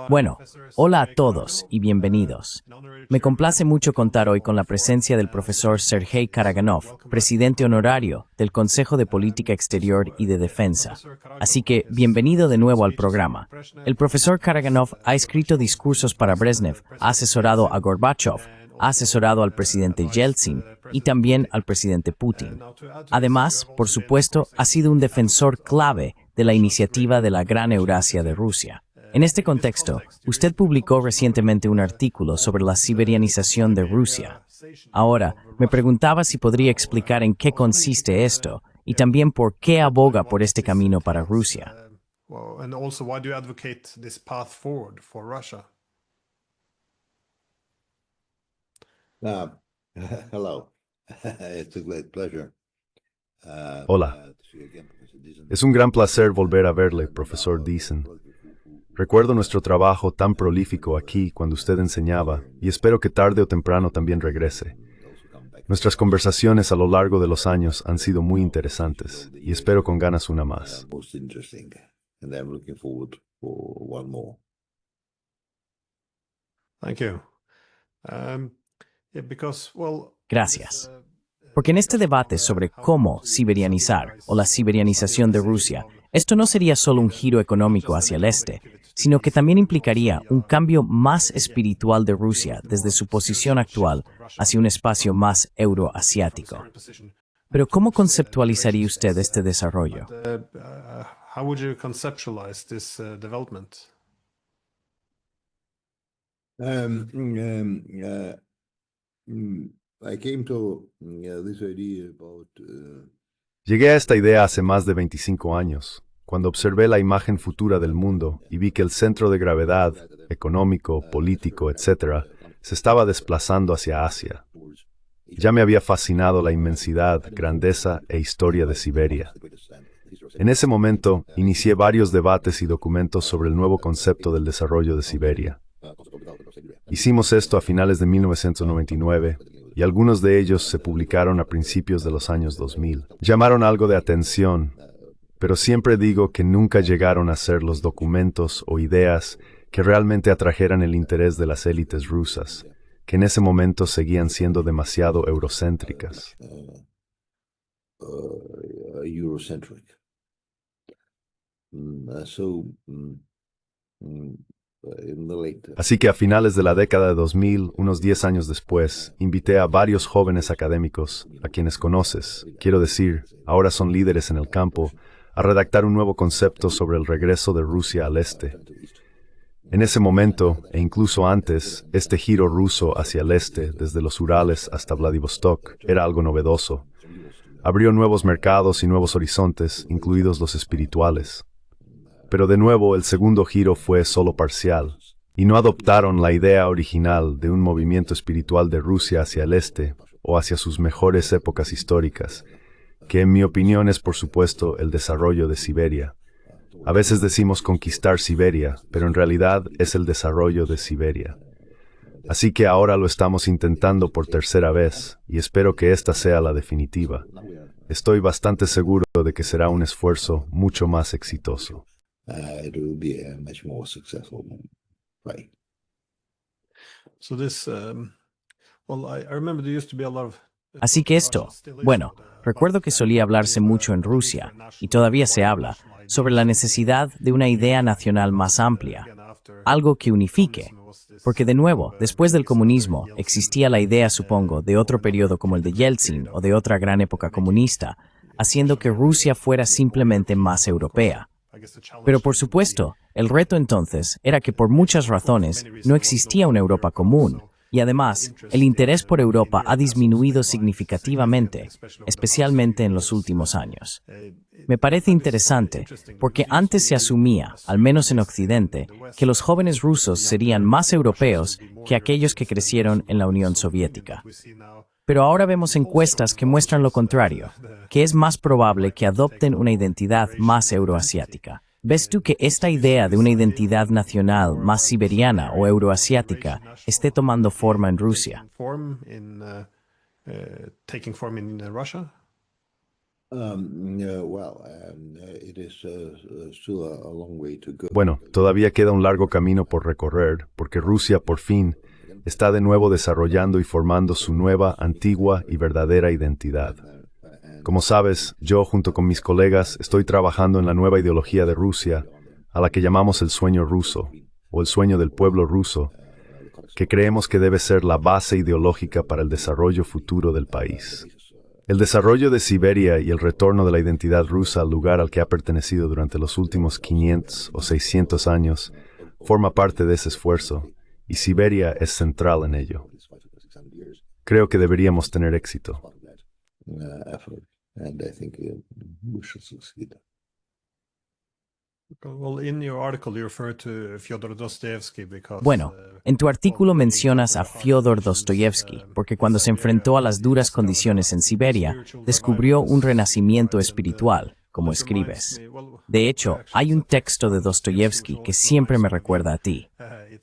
Bueno, hola a todos y bienvenidos. Me complace mucho contar hoy con la presencia del profesor Sergei Karaganov, presidente honorario del Consejo de Política Exterior y de Defensa. Así que, bienvenido de nuevo al programa. El profesor Karaganov ha escrito discursos para Brezhnev, ha asesorado a Gorbachev, ha asesorado al presidente Yeltsin y también al presidente Putin. Además, por supuesto, ha sido un defensor clave de la iniciativa de la Gran Eurasia de Rusia. En este contexto, usted publicó recientemente un artículo sobre la siberianización de Rusia. Ahora, me preguntaba si podría explicar en qué consiste esto y también por qué aboga por este camino para Rusia. Uh, Hello. It's a great pleasure. Hola. Es un gran placer volver a verle, profesor Deason. Recuerdo nuestro trabajo tan prolífico aquí cuando usted enseñaba y espero que tarde o temprano también regrese. Nuestras conversaciones a lo largo de los años han sido muy interesantes y espero con ganas una más. Most interesting, and I'm looking forward for one more. Gracias. Porque en este debate sobre cómo siberianizar o la siberianización de Rusia, esto no sería solo un giro económico hacia el este, sino que también implicaría un cambio más espiritual de Rusia desde su posición actual hacia un espacio más euroasiático. Pero ¿cómo conceptualizaría usted este desarrollo? How would you conceptualize this development? I came to this idea about Llegué a esta idea hace más de 25 años, cuando observé la imagen futura del mundo y vi que el centro de gravedad, económico, político, etc., se estaba desplazando hacia Asia. Ya me había fascinado la inmensidad, grandeza e historia de Siberia. En ese momento, inicié varios debates y documentos sobre el nuevo concepto del desarrollo de Siberia. Hicimos esto a finales de 1999, y algunos de ellos se publicaron a principios de los años 2000. Llamaron algo de atención, pero siempre digo que nunca llegaron a ser los documentos o ideas que realmente atrajeran el interés de las élites rusas, que en ese momento seguían siendo demasiado eurocéntricas. Eurocentric. Así que a finales de la década de 2000, unos 10 años después, invité a varios jóvenes académicos, a quienes conoces, quiero decir, ahora son líderes en el campo, a redactar un nuevo concepto sobre el regreso de Rusia al este. En ese momento, e incluso antes, este giro ruso hacia el este, desde los Urales hasta Vladivostok, era algo novedoso. Abrió nuevos mercados y nuevos horizontes, incluidos los espirituales. Pero de nuevo, el segundo giro fue solo parcial, y no adoptaron la idea original de un movimiento espiritual de Rusia hacia el este, o hacia sus mejores épocas históricas, que en mi opinión es por supuesto el desarrollo de Siberia. A veces decimos conquistar Siberia, pero en realidad es el desarrollo de Siberia. Así que ahora lo estamos intentando por tercera vez, y espero que esta sea la definitiva. Estoy bastante seguro de que será un esfuerzo mucho más exitoso. It will be a much more successful fight. So this, I remember there used to be a lot of. Así que esto, bueno, recuerdo que solía hablarse mucho en Rusia, y todavía se habla, sobre la necesidad de una idea nacional más amplia, algo que unifique, porque de nuevo, después del comunismo, existía la idea, supongo, de otro periodo como el de Yeltsin o de otra gran época comunista, haciendo que Rusia fuera simplemente más europea. Pero por supuesto, el reto entonces era que por muchas razones no existía una Europa común, y además, el interés por Europa ha disminuido significativamente, especialmente en los últimos años. Me parece interesante, porque antes se asumía, al menos en Occidente, que los jóvenes rusos serían más europeos que aquellos que crecieron en la Unión Soviética. Pero ahora vemos encuestas que muestran lo contrario, que es más probable que adopten una identidad más euroasiática. ¿Ves tú que esta idea de una identidad nacional más siberiana o euroasiática esté tomando forma en Rusia? It is still a long way to go. Bueno, todavía queda un largo camino por recorrer, porque Rusia, por fin, está de nuevo desarrollando y formando su nueva, antigua y verdadera identidad. Como sabes, yo, junto con mis colegas, estoy trabajando en la nueva ideología de Rusia, a la que llamamos el sueño ruso, o el sueño del pueblo ruso, que creemos que debe ser la base ideológica para el desarrollo futuro del país. El desarrollo de Siberia y el retorno de la identidad rusa al lugar al que ha pertenecido durante los últimos 500 o 600 años forma parte de ese esfuerzo, y Siberia es central en ello. Creo que deberíamos tener éxito. Effort, and I think we should succeed. Well, in your article, you refer to Fyodor Dostoevsky because, Bueno, en tu artículo mencionas a Fyodor Dostoyevsky, porque cuando se enfrentó a las duras condiciones en Siberia, descubrió un renacimiento espiritual, como escribes. De hecho, hay un texto de Dostoyevsky que siempre me recuerda a ti.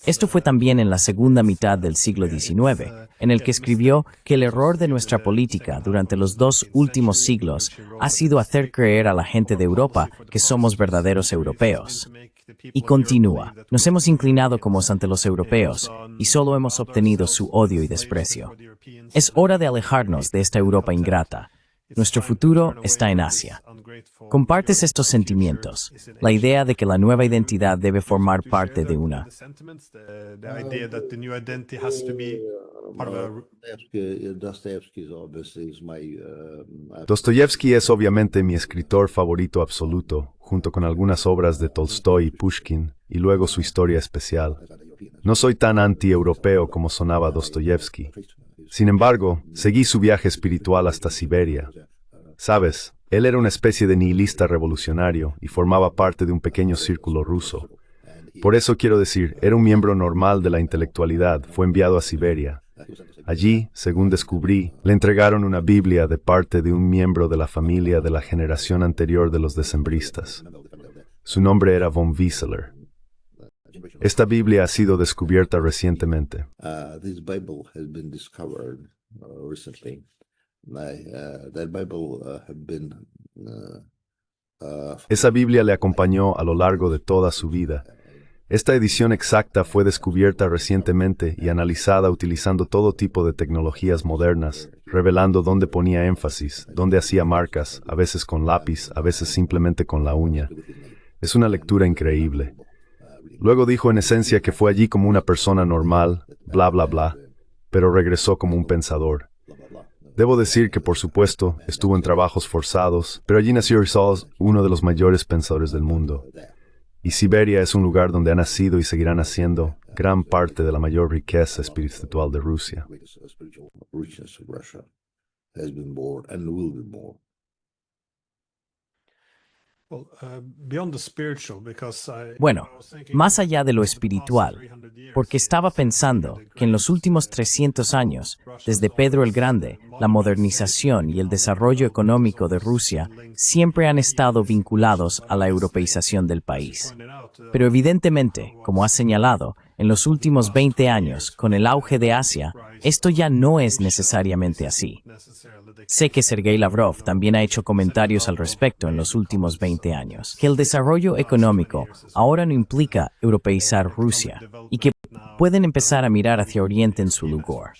Esto fue también en la segunda mitad del siglo XIX, en el que escribió que el error de nuestra política durante los 2 últimos siglos ha sido hacer creer a la gente de Europa que somos verdaderos europeos. Y continúa, nos hemos inclinado como ante los europeos y solo hemos obtenido su odio y desprecio. Es hora de alejarnos de esta Europa ingrata. Nuestro futuro está en Asia. ¿Compartes estos sentimientos? La idea de que la nueva identidad debe formar parte de una. Dostoyevsky es obviamente mi escritor favorito absoluto, junto con algunas obras de Tolstói y Pushkin, y luego su historia especial. No soy tan anti-europeo como sonaba Dostoyevsky. Sin embargo, seguí su viaje espiritual hasta Siberia. Sabes, él era una especie de nihilista revolucionario y formaba parte de un pequeño círculo ruso. Por eso quiero decir, era un miembro normal de la intelectualidad, fue enviado a Siberia. Allí, según descubrí, le entregaron una Biblia de parte de un miembro de la familia de la generación anterior de los decembristas. Su nombre era von Wieseler. Esta Biblia ha sido descubierta recientemente. This Bible has been discovered recently. That Bible have been. Esa Biblia le acompañó a lo largo de toda su vida. Esta edición exacta fue descubierta recientemente y analizada utilizando todo tipo de tecnologías modernas, revelando dónde ponía énfasis, dónde hacía marcas, a veces con lápiz, a veces simplemente con la uña. Es una lectura increíble. Luego dijo en esencia que fue allí como una persona normal, bla bla bla, pero regresó como un pensador. Debo decir que, por supuesto, estuvo en trabajos forzados, pero allí nació Rizal, uno de los mayores pensadores del mundo. Y Siberia es un lugar donde ha nacido y seguirá naciendo gran parte de la mayor riqueza espiritual de Rusia. Bueno, más allá de lo espiritual, porque estaba pensando que en los últimos 300 años, desde Pedro el Grande, la modernización y el desarrollo económico de Rusia siempre han estado vinculados a la europeización del país. Pero evidentemente, como has señalado, en los últimos 20 años, con el auge de Asia, esto ya no es necesariamente así. Sé que Sergei Lavrov también ha hecho comentarios al respecto en los últimos 20 años, que el desarrollo económico ahora no implica europeizar Rusia y que pueden empezar a mirar hacia Oriente en su lugar.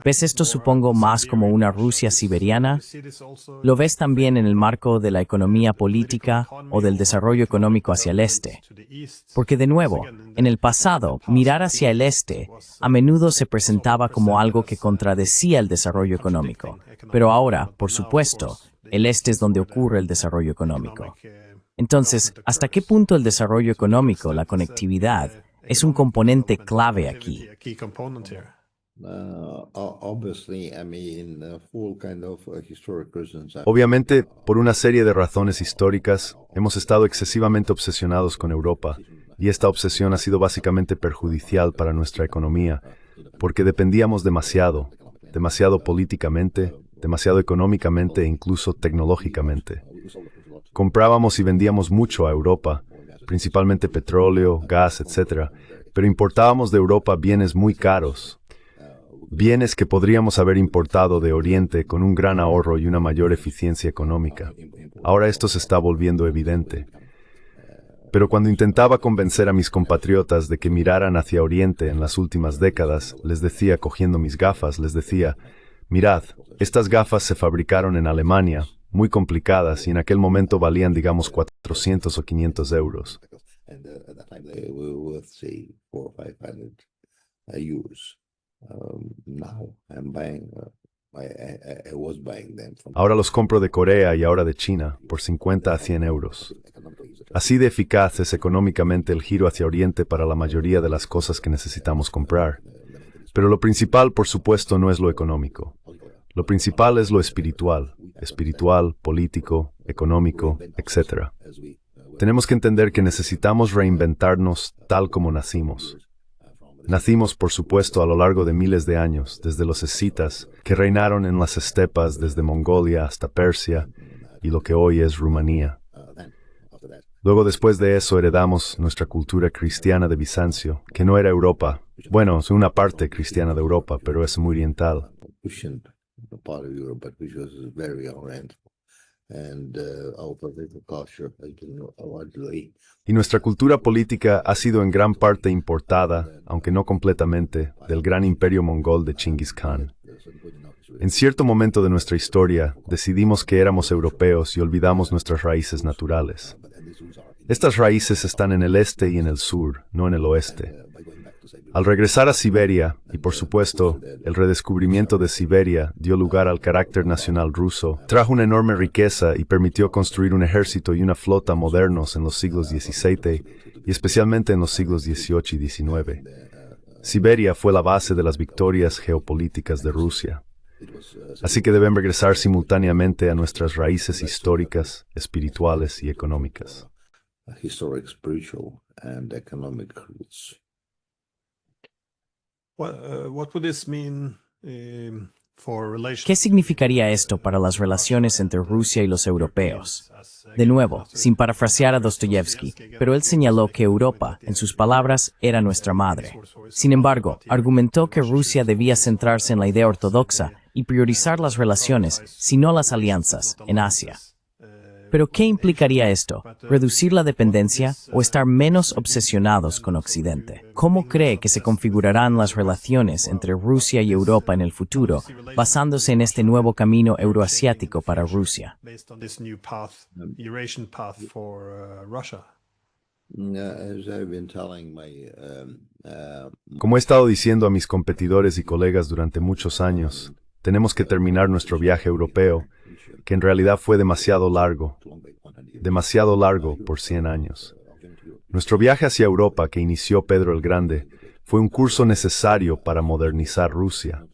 ¿Ves esto, supongo, más como una Rusia siberiana? ¿Lo ves también en el marco de la economía política o del desarrollo económico hacia el este? Porque, de nuevo, en el pasado, mirar hacia el este a menudo se presentaba como algo que contradecía el desarrollo económico. Pero ahora, por supuesto, el este es donde ocurre el desarrollo económico. Entonces, ¿hasta qué punto el desarrollo económico, la conectividad, es un componente clave aquí? Obviamente, por una serie de razones históricas, hemos estado excesivamente obsesionados con Europa, y esta obsesión ha sido básicamente perjudicial para nuestra economía, porque dependíamos demasiado políticamente, demasiado económicamente e incluso tecnológicamente. Comprábamos y vendíamos mucho a Europa, principalmente petróleo, gas, etc., pero importábamos de Europa bienes muy caros. bienes que podríamos haber importado de Oriente con un gran ahorro y una mayor eficiencia económica. Ahora esto se está volviendo evidente. Pero cuando intentaba convencer a mis compatriotas de que miraran hacia Oriente en las últimas décadas, les decía, cogiendo mis gafas, les decía, mirad, estas gafas se fabricaron en Alemania, muy complicadas, y en aquel momento valían, digamos, 400 o 500 euros. Ahora los compro de Corea y ahora de China, por 50 a 100 euros. Así de eficaz es económicamente el giro hacia Oriente para la mayoría de las cosas que necesitamos comprar. Pero lo principal, por supuesto, no es lo económico. Lo principal es lo espiritual, político, económico, etc. Tenemos que entender que necesitamos reinventarnos tal como nacimos. Nacimos, por supuesto, a lo largo de miles de años, desde los escitas, que reinaron en las estepas desde Mongolia hasta Persia y lo que hoy es Rumanía. Luego, después de eso, heredamos nuestra cultura cristiana de Bizancio, que no era Europa. Bueno, es una parte cristiana de Europa, pero es muy oriental. Y nuestra cultura política ha sido en gran parte importada, aunque no completamente, del gran imperio mongol de Chingis Khan. En cierto momento de nuestra historia, decidimos que éramos europeos y olvidamos nuestras raíces naturales. Estas raíces están en el este y en el sur, no en el oeste. Al regresar a Siberia, y por supuesto, el redescubrimiento de Siberia dio lugar al carácter nacional ruso, trajo una enorme riqueza y permitió construir un ejército y una flota modernos en los siglos XVII y especialmente en los siglos XVIII y XIX. Siberia fue la base de las victorias geopolíticas de Rusia. Así que deben regresar simultáneamente a nuestras raíces históricas, espirituales y económicas. Historic, spiritual, and economic roots. What would this mean for relations? ¿Qué significaría esto para las relaciones entre Rusia y los europeos? De nuevo, sin parafrasear a Dostoyevsky, pero él señaló que Europa, en sus palabras, era nuestra madre. Sin embargo, argumentó que Rusia debía centrarse en la idea ortodoxa y priorizar las relaciones, si no las alianzas, en Asia. ¿Pero qué implicaría esto? ¿Reducir la dependencia o estar menos obsesionados con Occidente? ¿Cómo cree que se configurarán las relaciones entre Rusia y Europa en el futuro, basándose en este nuevo camino euroasiático para Rusia? Como he estado diciendo a mis competidores y colegas durante muchos años, tenemos que terminar nuestro viaje europeo, que en realidad fue demasiado largo por 100 años. Nuestro viaje hacia Europa, que inició Pedro el Grande, fue un curso necesario para modernizar Rusia,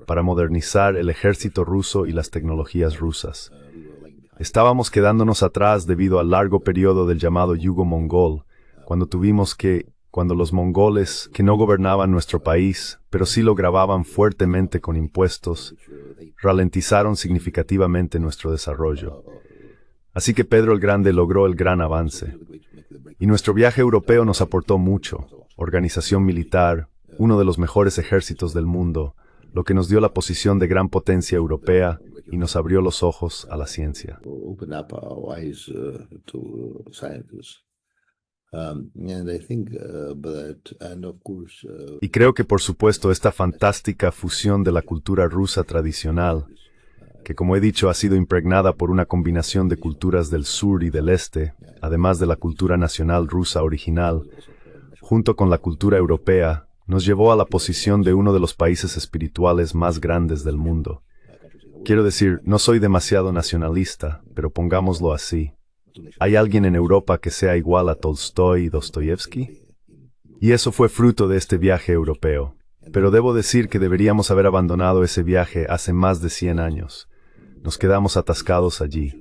para modernizar el ejército ruso y las tecnologías rusas. Estábamos quedándonos atrás debido al largo periodo del llamado yugo mongol, cuando los mongoles, que no gobernaban nuestro país, pero sí lo gravaban fuertemente con impuestos, ralentizaron significativamente nuestro desarrollo. Así que Pedro el Grande logró el gran avance. Y nuestro viaje europeo nos aportó mucho: organización militar, uno de los mejores ejércitos del mundo, lo que nos dio la posición de gran potencia europea y nos abrió los ojos a la ciencia. Y creo que, por supuesto, esta fantástica fusión de la cultura rusa tradicional, que como he dicho ha sido impregnada por una combinación de culturas del sur y del este, además de la cultura nacional rusa original, junto con la cultura europea, nos llevó a la posición de uno de los países espirituales más grandes del mundo. Quiero decir, no soy demasiado nacionalista, pero pongámoslo así. ¿Hay alguien en Europa que sea igual a Tolstoy y Dostoyevsky? Y eso fue fruto de este viaje europeo. Pero debo decir que deberíamos haber abandonado ese viaje hace más de 100 años. Nos quedamos atascados allí.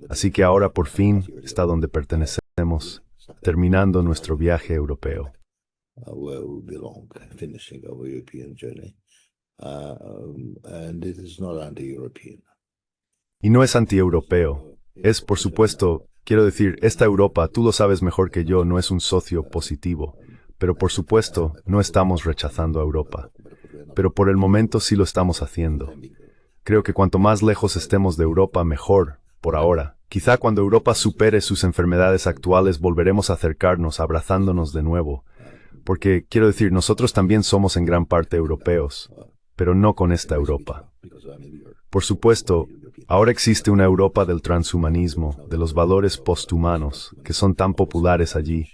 Así que ahora por fin está donde pertenecemos, terminando nuestro viaje europeo. Y no es anti-europeo. Es, por supuesto, quiero decir, esta Europa, tú lo sabes mejor que yo, no es un socio positivo. Pero por supuesto, no estamos rechazando a Europa. pero por el momento sí lo estamos haciendo. Creo que cuanto más lejos estemos de Europa, mejor, por ahora. Quizá cuando Europa supere sus enfermedades actuales volveremos a acercarnos, abrazándonos de nuevo. Porque, quiero decir, nosotros también somos en gran parte europeos, pero no con esta Europa. Por supuesto, ahora existe una Europa del transhumanismo, de los valores posthumanos, que son tan populares allí,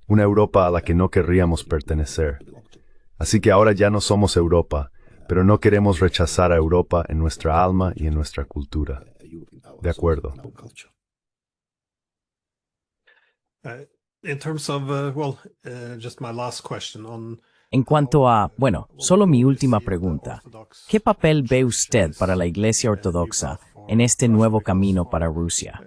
una Europa a la que no querríamos pertenecer. Así que ahora ya no somos Europa, pero no queremos rechazar a Europa en nuestra alma y en nuestra cultura. De acuerdo. In terms of, just my last question on. En cuanto a, bueno, solo mi última pregunta. ¿Qué papel ve usted para la Iglesia Ortodoxa en este nuevo camino para Rusia?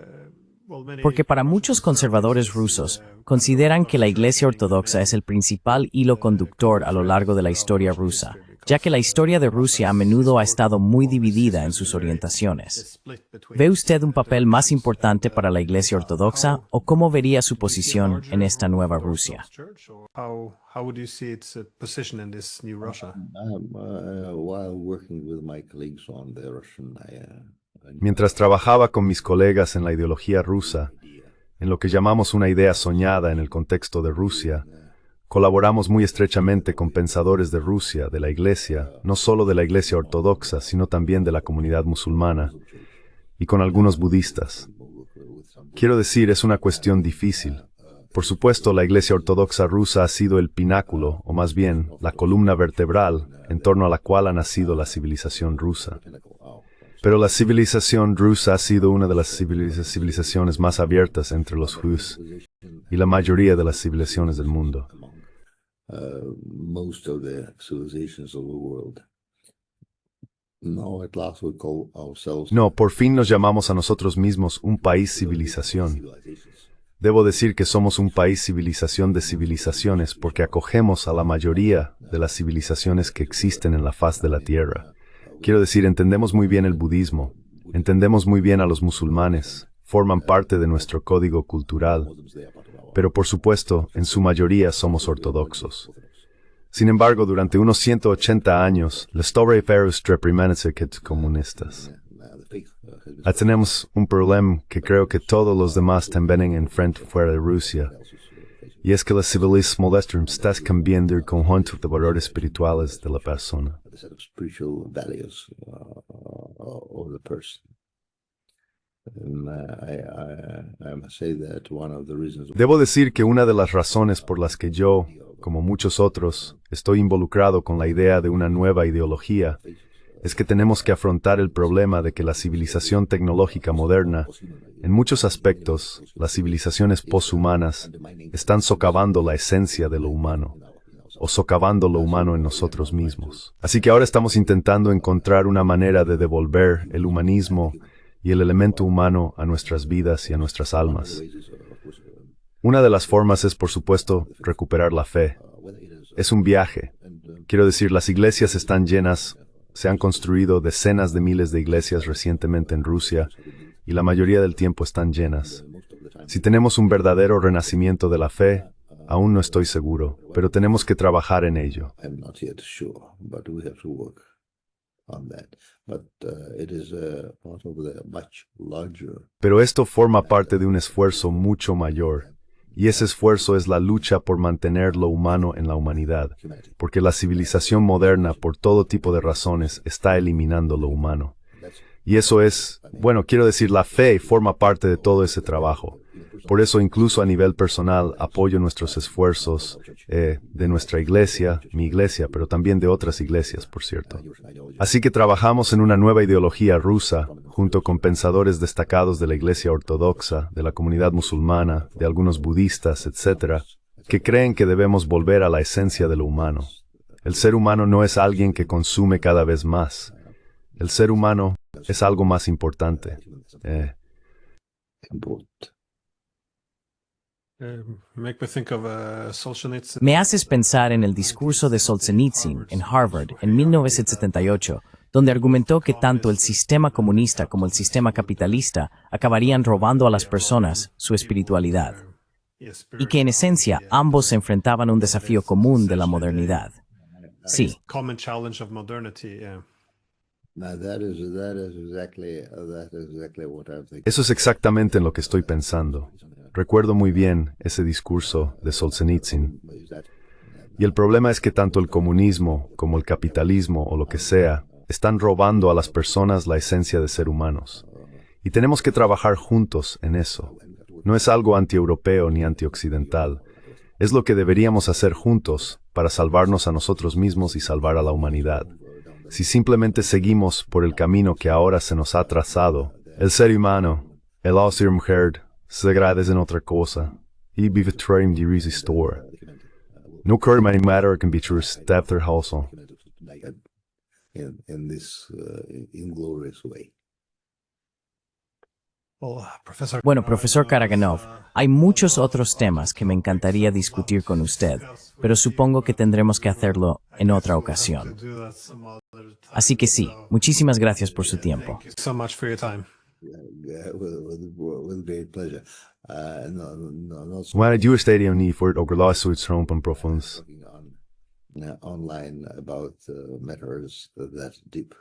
Porque para muchos conservadores rusos consideran que la Iglesia Ortodoxa es el principal hilo conductor a lo largo de la historia rusa, ya que la historia de Rusia a menudo ha estado muy dividida en sus orientaciones. ¿Ve usted un papel más importante para la Iglesia Ortodoxa o cómo vería su posición en esta nueva Rusia? How would you see its position in this new Russia? While working with my colleagues on the Russian, Mientras trabajaba con mis colegas en la ideología rusa, en lo que llamamos una idea soñada en el contexto de Rusia, colaboramos muy estrechamente con pensadores de Rusia, de la Iglesia, no solo de la Iglesia Ortodoxa, sino también de la comunidad musulmana, y con algunos budistas. Quiero decir, es una cuestión difícil. Por supuesto, la Iglesia Ortodoxa rusa ha sido el pináculo, o más bien, la columna vertebral, en torno a la cual ha nacido la civilización rusa. Pero la civilización rusa ha sido una de las civilizaciones más abiertas entre los Rus y la mayoría de las civilizaciones del mundo. most of the civilizations of the world. Now at last we call ourselves. No, por fin nos llamamos a nosotros mismos un país civilización. Debo decir que somos un país civilización de civilizaciones porque acogemos a la mayoría de las civilizaciones que existen en la faz de la Tierra. Quiero decir, entendemos muy bien el budismo, entendemos muy bien a los musulmanes, forman parte de nuestro código cultural, pero por supuesto, en su mayoría somos ortodoxos. Sin embargo, durante unos 180 años, la historia permanece comunistas. Tenemos un problema que creo que todos los demás también enfrentan fuera de Rusia, y es que la civilización moderna está cambiando el conjunto de valores espirituales de la persona. Debo decir que una de las razones por las que yo, como muchos otros, estoy involucrado con la idea de una nueva ideología es que tenemos que afrontar el problema de que la civilización tecnológica moderna, en muchos aspectos, las civilizaciones poshumanas, están socavando la esencia de lo humano, o socavando lo humano en nosotros mismos. Así que ahora estamos intentando encontrar una manera de devolver el humanismo y el elemento humano a nuestras vidas y a nuestras almas. Una de las formas es, por supuesto, recuperar la fe. Es un viaje. Quiero decir, las iglesias están llenas. Se han construido decenas de miles de iglesias recientemente en Rusia y la mayoría del tiempo están llenas. Si tenemos un verdadero renacimiento de la fe, aún no estoy seguro, pero tenemos que trabajar en ello. Pero esto forma parte de un esfuerzo mucho mayor. Y ese esfuerzo es la lucha por mantener lo humano en la humanidad, porque la civilización moderna, por todo tipo de razones, está eliminando lo humano. Y eso es, bueno, quiero decir, la fe forma parte de todo ese trabajo. Por eso, incluso a nivel personal, apoyo nuestros esfuerzos de nuestra iglesia, mi iglesia, pero también de otras iglesias, por cierto. Así que trabajamos en una nueva ideología rusa, junto con pensadores destacados de la iglesia ortodoxa, de la comunidad musulmana, de algunos budistas, etc., que creen que debemos volver a la esencia de lo humano. El ser humano no es alguien que consume cada vez más. El ser humano es algo más importante. Me haces pensar en el discurso de Solzhenitsyn en Harvard en 1978, donde argumentó que tanto el sistema comunista como el sistema capitalista acabarían robando a las personas su espiritualidad, y que en esencia ambos se enfrentaban a un desafío común de la modernidad. Sí, common challenge of modernity. Yeah. Now that is exactly what I'm thinking. Eso es exactamente en lo que estoy pensando. Recuerdo muy bien ese discurso de Solzhenitsyn. Y el problema es que tanto el comunismo como el capitalismo o lo que sea están robando a las personas la esencia de ser humanos. Y tenemos que trabajar juntos en eso. No es algo anti-europeo ni anti-occidental. Es lo que deberíamos hacer juntos para salvarnos a nosotros mismos y salvar a la humanidad. Si simplemente seguimos por el camino que ahora se nos ha trazado, el ser humano, el ser mujer, se agradece en otra cosa. Y vive traim de resistor. No creo que matter can be true step their hustle. In this inglorious way. Bueno, profesor Karaganov, hay muchos otros temas que me encantaría discutir con usted, pero supongo que tendremos que hacerlo en otra ocasión. Así que sí, muchísimas gracias por su tiempo. So much for your time. With great pleasure. Not so Wanneer du stadium niet voor het overlast zoiets rompen profuns. working on online about matters that deep.